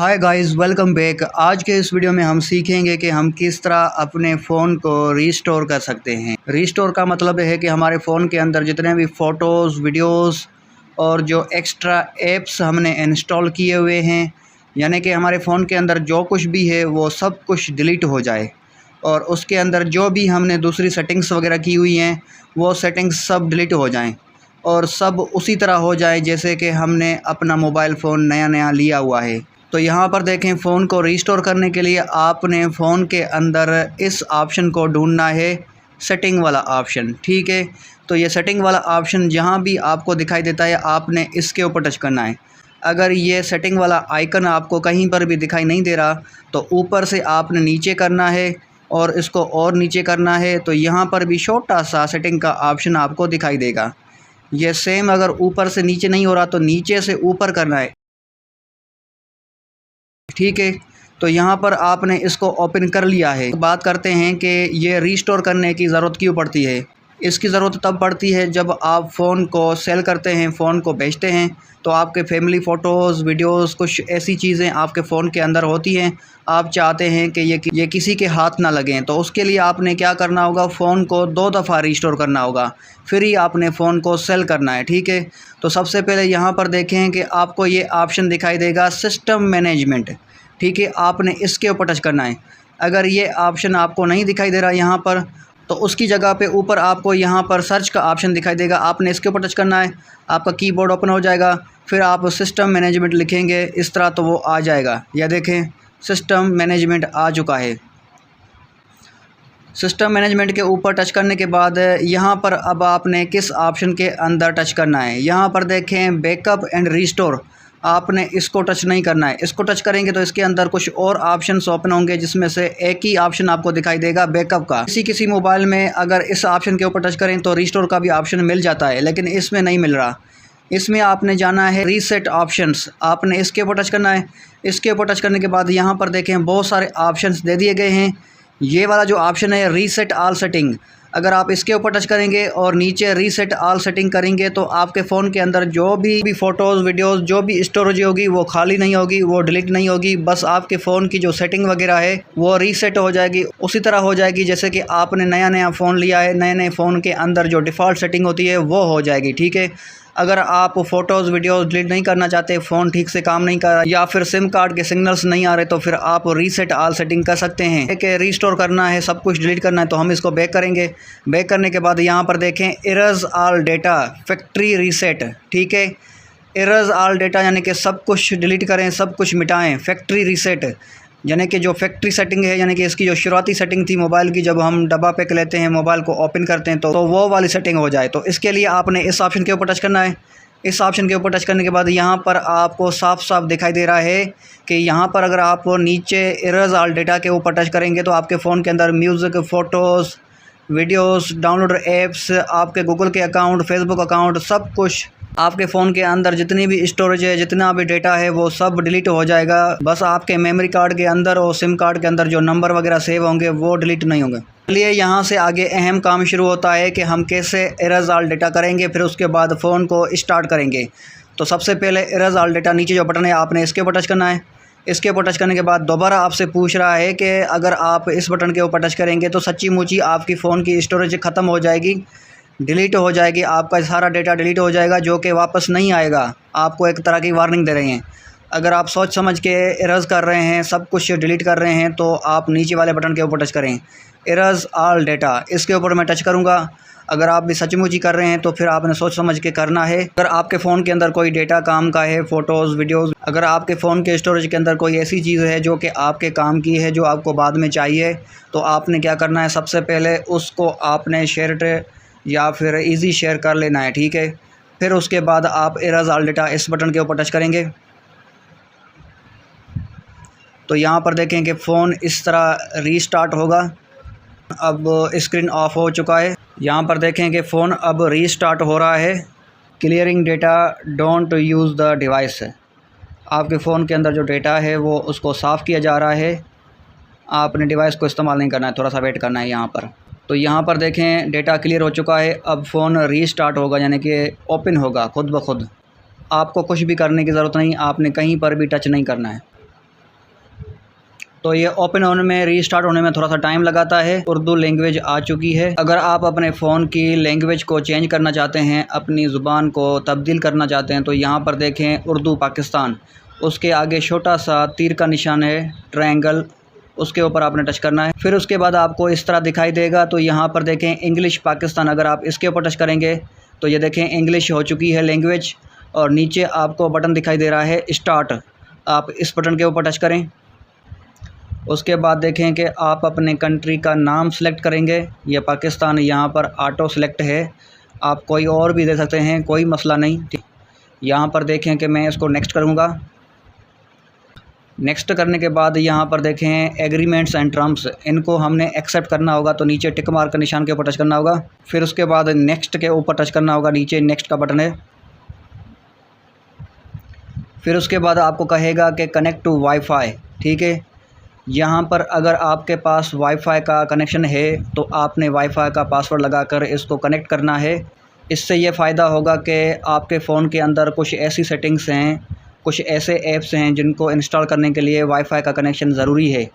Hi guys, welcome back. आज के इस वीडियो में हम सीखेंगे कि हम किस तरह अपने फ़ोन को रीस्टोर कर सकते हैं। रीस्टोर का मतलब है कि हमारे फ़ोन के अंदर जितने भी फ़ोटोज़, वीडियोज़ और जो एक्स्ट्रा ऐप्स हमने इंस्टॉल किए हुए हैं, यानी कि हमारे फ़ोन के अंदर जो कुछ भी है वो सब कुछ डिलीट हो जाए और उसके अंदर जो भी हमने दूसरी सेटिंग्स वगैरह की हुई हैं वो सेटिंग्स सब डिलीट हो जाएँ और सब उसी तरह हो जाए जैसे कि हमने अपना मोबाइल फ़ोन नया लिया हुआ है। तो यहाँ पर देखें, फ़ोन को रीस्टोर करने के लिए आपने फ़ोन के अंदर इस ऑप्शन को ढूंढना है, सेटिंग वाला ऑप्शन। ठीक है, तो ये सेटिंग वाला ऑप्शन जहाँ भी आपको दिखाई देता है आपने इसके ऊपर टच करना है। अगर ये सेटिंग वाला आइकन आपको कहीं पर भी दिखाई नहीं दे रहा तो ऊपर से आपने नीचे करना है और इसको और नीचे करना है, तो यहाँ पर भी छोटा सा सेटिंग का ऑप्शन आपको दिखाई देगा। ये सेम अगर ऊपर से नीचे नहीं हो रहा तो नीचे से ऊपर करना है। ठीक है, तो यहाँ पर आपने इसको ओपन कर लिया है। बात करते हैं कि ये रीस्टोर करने की ज़रूरत क्यों पड़ती है। इसकी ज़रूरत तब पड़ती है जब आप फ़ोन को सेल करते हैं, फ़ोन को बेचते हैं, तो आपके फैमिली फ़ोटोज़, वीडियोज़, कुछ ऐसी चीज़ें आपके फ़ोन के अंदर होती हैं। आप चाहते हैं कि ये किसी के हाथ ना लगें, तो उसके लिए आपने क्या करना होगा, फ़ोन को 2 दफ़ा रीस्टोर करना होगा, फिर ही आपने फ़ोन को सेल करना है। ठीक है, तो सबसे पहले यहाँ पर देखें कि आपको ये ऑप्शन दिखाई देगा, सिस्टम मैनेजमेंट। ठीक है, आपने इसके ऊपर टच करना है। अगर ये ऑप्शन आपको नहीं दिखाई दे रहा यहाँ पर, तो उसकी जगह पे ऊपर आपको यहाँ पर सर्च का ऑप्शन दिखाई देगा, आपने इसके ऊपर टच करना है। आपका कीबोर्ड ओपन हो जाएगा, फिर आप सिस्टम मैनेजमेंट लिखेंगे इस तरह, तो वो आ जाएगा। यह देखें, सिस्टम मैनेजमेंट आ चुका है। सिस्टम मैनेजमेंट के ऊपर टच करने के बाद यहाँ पर अब आपने किस ऑप्शन के अंदर टच करना है। यहाँ पर देखें, बैकअप एंड रीस्टोर, आपने इसको टच नहीं करना है। इसको टच करेंगे तो इसके अंदर कुछ और ऑप्शंस ओपन होंगे, जिसमें से एक ही ऑप्शन आपको दिखाई देगा बैकअप का। किसी मोबाइल में अगर इस ऑप्शन के ऊपर टच करें तो रीस्टोर का भी ऑप्शन मिल जाता है, लेकिन इसमें नहीं मिल रहा। इसमें आपने जाना है रीसेट ऑप्शंस, आपने इसके ऊपर टच करना है। इसके ऊपर टच करने के बाद यहाँ पर देखें बहुत सारे ऑप्शंस दे दिए गए हैं। ये वाला जो ऑप्शन है रीसेट ऑल सेटिंग, अगर आप इसके ऊपर टच करेंगे और नीचे रीसेट ऑल सेटिंग करेंगे तो आपके फ़ोन के अंदर जो भी फ़ोटोज़, वीडियोज़, जो भी स्टोरेज होगी वो खाली नहीं होगी, वो डिलीट नहीं होगी। बस आपके फ़ोन की जो सेटिंग वगैरह है वो रीसेट हो जाएगी, उसी तरह हो जाएगी जैसे कि आपने नया फ़ोन लिया है। नए फ़ोन के अंदर जो डिफ़ॉल्ट सेटिंग होती है वो हो जाएगी। ठीक है, अगर आप फ़ोटोज़, वीडियोज़ डिलीट नहीं करना चाहते, फ़ोन ठीक से काम नहीं कर रहा या फिर सिम कार्ड के सिग्नल्स नहीं आ रहे, तो फिर आप रीसेट ऑल सेटिंग कर सकते हैं। कि रीस्टोर करना है, सब कुछ डिलीट करना है, तो हम इसको बैक करेंगे। बैक करने के बाद यहाँ पर देखें, erase all data factory reset. ठीक है, इरेज ऑल डेटा यानी कि सब कुछ डिलीट करें, सब कुछ मिटाएँ। फैक्ट्री रीसेट यानी कि जो फैक्ट्री सेटिंग है, यानी कि इसकी जो शुरुआती सेटिंग थी मोबाइल की, जब हम डब्बा पैक लेते हैं, मोबाइल को ओपन करते हैं, तो वो वाली सेटिंग हो जाए। तो इसके लिए आपने इस ऑप्शन के ऊपर टच करना है। इस ऑप्शन के ऊपर टच करने के बाद यहाँ पर आपको साफ साफ दिखाई दे रहा है कि यहाँ पर अगर आप नीचे इरेज ऑल डेटा के ऊपर टच करेंगे तो आपके फ़ोन के अंदर music, photos, videos, download apps, आपके गूगल के अकाउंट, फेसबुक अकाउंट, सब कुछ आपके फ़ोन के अंदर जितनी भी स्टोरेज है, जितना भी डेटा है वो सब डिलीट हो जाएगा। बस आपके मेमोरी कार्ड के अंदर और सिम कार्ड के अंदर जो नंबर वगैरह सेव होंगे वो डिलीट नहीं होंगे। चलिए, यहाँ से आगे अहम काम शुरू होता है कि हम कैसे इरेज ऑल डेटा करेंगे, फिर उसके बाद फ़ोन को स्टार्ट करेंगे। तो सबसे पहले इरेज ऑल डेटा, नीचे जो बटन है आपने इसके ऊपर टच करना है। इसके ऊपर टच करने के बाद दोबारा आपसे पूछ रहा है कि अगर आप इस बटन के ऊपर टच करेंगे तो सच्ची मुची आपकी फ़ोन की स्टोरेज ख़त्म हो जाएगी, डिलीट हो जाएगी, आपका सारा डेटा डिलीट हो जाएगा, जो कि वापस नहीं आएगा। आपको एक तरह की वार्निंग दे रहे हैं। अगर आप सोच समझ के इरेज कर रहे हैं, सब कुछ डिलीट कर रहे हैं, तो आप नीचे वाले बटन के ऊपर टच करें, इरेज ऑल डेटा। इसके ऊपर मैं टच करूँगा। अगर आप भी सचमुच ही कर रहे हैं तो फिर आपने सोच समझ के करना है। अगर आपके फ़ोन के अंदर कोई डेटा काम का है, फ़ोटोज़, वीडियोज़, अगर आपके फ़ोन के स्टोरेज के अंदर कोई ऐसी चीज़ है जो कि आपके काम की है, जो आपको बाद में चाहिए, तो आपने क्या करना है, सबसे पहले उसको आपने शेयर या फिर इजी शेयर कर लेना है। ठीक है, फिर उसके बाद आप इरेज ऑल डेटा इस बटन के ऊपर टच करेंगे तो यहाँ पर देखें कि फ़ोन इस तरह रीस्टार्ट होगा। अब स्क्रीन ऑफ हो चुका है। यहाँ पर देखें कि फ़ोन अब रीस्टार्ट हो रहा है। Clearing data, don't use the device, आपके फ़ोन के अंदर जो डेटा है वो उसको साफ़ किया जा रहा है, आपने डिवाइस को इस्तेमाल नहीं करना है, थोड़ा सा वेट करना है यहाँ पर। तो यहाँ पर देखें, डेटा क्लियर हो चुका है। अब फ़ोन रीस्टार्ट होगा, यानी कि ओपन होगा खुद ब खुद। आपको कुछ भी करने की ज़रूरत नहीं, आपने कहीं पर भी टच नहीं करना है। तो ये ओपन होने में, रीस्टार्ट होने में थोड़ा सा टाइम लगाता है। उर्दू लैंग्वेज आ चुकी है। अगर आप अपने फ़ोन की लैंग्वेज को चेंज करना चाहते हैं, अपनी ज़ुबान को तब्दील करना चाहते हैं, तो यहाँ पर देखें उर्दू पाकिस्तान, उसके आगे छोटा सा तीर का निशान है, ट्रायंगल, उसके ऊपर आपने टच करना है। फिर उसके बाद आपको इस तरह दिखाई देगा। तो यहाँ पर देखें इंग्लिश पाकिस्तान, अगर आप इसके ऊपर टच करेंगे तो ये देखें इंग्लिश हो चुकी है लैंग्वेज। और नीचे आपको बटन दिखाई दे रहा है स्टार्ट, आप इस बटन के ऊपर टच करें। उसके बाद देखें कि आप अपने कंट्री का नाम सेलेक्ट करेंगे, ये पाकिस्तान यहाँ पर ऑटो सेलेक्ट है, आप कोई और भी दे सकते हैं, कोई मसला नहीं। यहाँ पर देखें कि मैं इसको नेक्स्ट करूँगा। नेक्स्ट करने के बाद यहाँ पर देखें एग्रीमेंट्स एंड टर्म्स, इनको हमने एक्सेप्ट करना होगा, तो नीचे टिक मार्क का निशान के ऊपर टच करना होगा। फिर उसके बाद नेक्स्ट के ऊपर टच करना होगा, नीचे नेक्स्ट का बटन है। फिर उसके बाद आपको कहेगा कि कनेक्ट टू वाईफाई, ठीक है। यहाँ पर अगर आपके पास वाईफाई का कनेक्शन है तो आपने वाईफाई का पासवर्ड लगाकर इसको कनेक्ट करना है। इससे ये फ़ायदा होगा कि आपके फ़ोन के अंदर कुछ ऐसी सेटिंग्स हैं, कुछ ऐसे ऐप्स हैं जिनको इंस्टॉल करने के लिए वाईफाई का कनेक्शन ज़रूरी है।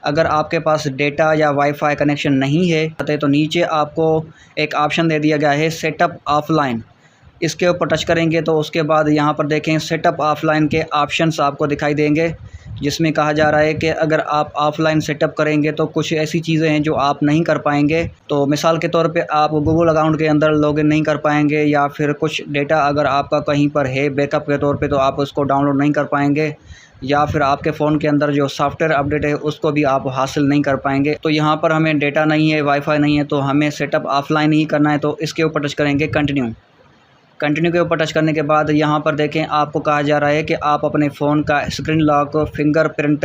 अगर आपके पास डेटा या वाईफाई कनेक्शन नहीं है तो नीचे आपको एक ऑप्शन दे दिया गया है सेटअप ऑफलाइन, इसके ऊपर टच करेंगे तो उसके बाद यहाँ पर देखें सेटअप ऑफलाइन के ऑप्शंस आपको दिखाई देंगे, जिसमें कहा जा रहा है कि अगर आप ऑफलाइन सेटअप करेंगे तो कुछ ऐसी चीज़ें हैं जो आप नहीं कर पाएंगे। तो मिसाल के तौर पे आप गूगल अकाउंट के अंदर लॉगिन नहीं कर पाएंगे, या फिर कुछ डेटा अगर आपका कहीं पर है बैकअप के तौर पे तो आप उसको डाउनलोड नहीं कर पाएंगे, या फिर आपके फ़ोन के अंदर जो सॉफ्टवेयर अपडेट है उसको भी आप हासिल नहीं कर पाएंगे। तो यहाँ पर हमें डेटा नहीं है, वाईफाई नहीं है, तो हमें सेटअप ऑफलाइन ही करना है। तो इसके ऊपर टच करेंगे कंटिन्यू। कंटिन्यू के ऊपर टच करने के बाद यहाँ पर देखें आपको कहा जा रहा है कि आप अपने फ़ोन का screen lock, fingerprint,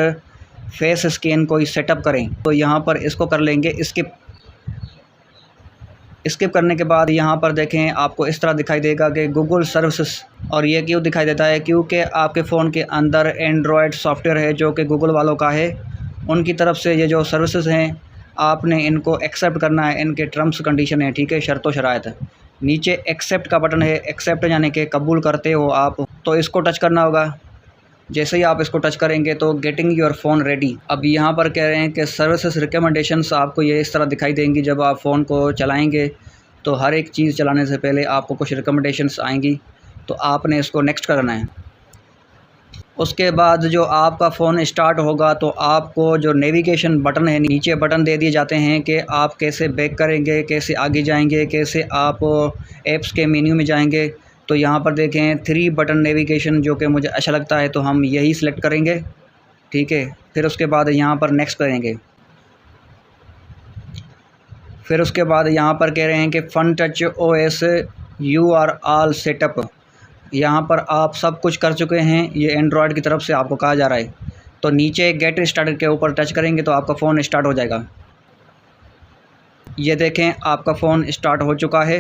face scan कोई सेटअप करें। तो यहाँ पर इसको कर लेंगे स्किप करने के बाद यहाँ पर देखें आपको इस तरह दिखाई देगा कि गूगल सर्विसेज। और ये क्यों दिखाई देता है, क्योंकि आपके फ़ोन के अंदर एंड्रॉयड सॉफ्टवेयर है जो कि गूगल वालों का है, उनकी तरफ से ये जो सर्विसेज हैं आपने इनको एक्सेप्ट करना है, इनके टर्म्स कंडीशन है, ठीक है, शर्त व शराइत। नीचे एक्सेप्ट का बटन है, एक्सेप्ट यानी कि कबूल करते हो आप, तो इसको टच करना होगा। जैसे ही आप इसको टच करेंगे तो गेटिंग योर फ़ोन रेडी। अब यहाँ पर कह रहे हैं कि सर्विसेज रिकमेंडेशंस आपको ये इस तरह दिखाई देंगी। जब आप फ़ोन को चलाएंगे तो हर एक चीज़ चलाने से पहले आपको कुछ रिकमेंडेशंस आएंगी, तो आपने इसको नेक्स्ट करना है। उसके बाद जो आपका फ़ोन स्टार्ट होगा तो आपको जो नेविगेशन बटन है, नीचे बटन दे दिए जाते हैं कि आप कैसे बैक करेंगे, कैसे आगे जाएंगे, कैसे आप ऐप्स के मेन्यू में जाएंगे। तो यहाँ पर देखें 3 बटन नेविगेशन, जो कि मुझे अच्छा लगता है, तो हम यही सिलेक्ट करेंगे, ठीक है। फिर उसके बाद यहाँ पर नेक्स्ट करेंगे। फिर उसके बाद यहाँ पर कह रहे हैं कि Funtouch OS you are all set up, यहाँ पर आप सब कुछ कर चुके हैं, ये एंड्रॉयड की तरफ से आपको कहा जा रहा है। तो नीचे गेट स्टार्टेड के ऊपर टच करेंगे तो आपका फ़ोन स्टार्ट हो जाएगा। ये देखें आपका फ़ोन स्टार्ट हो चुका है।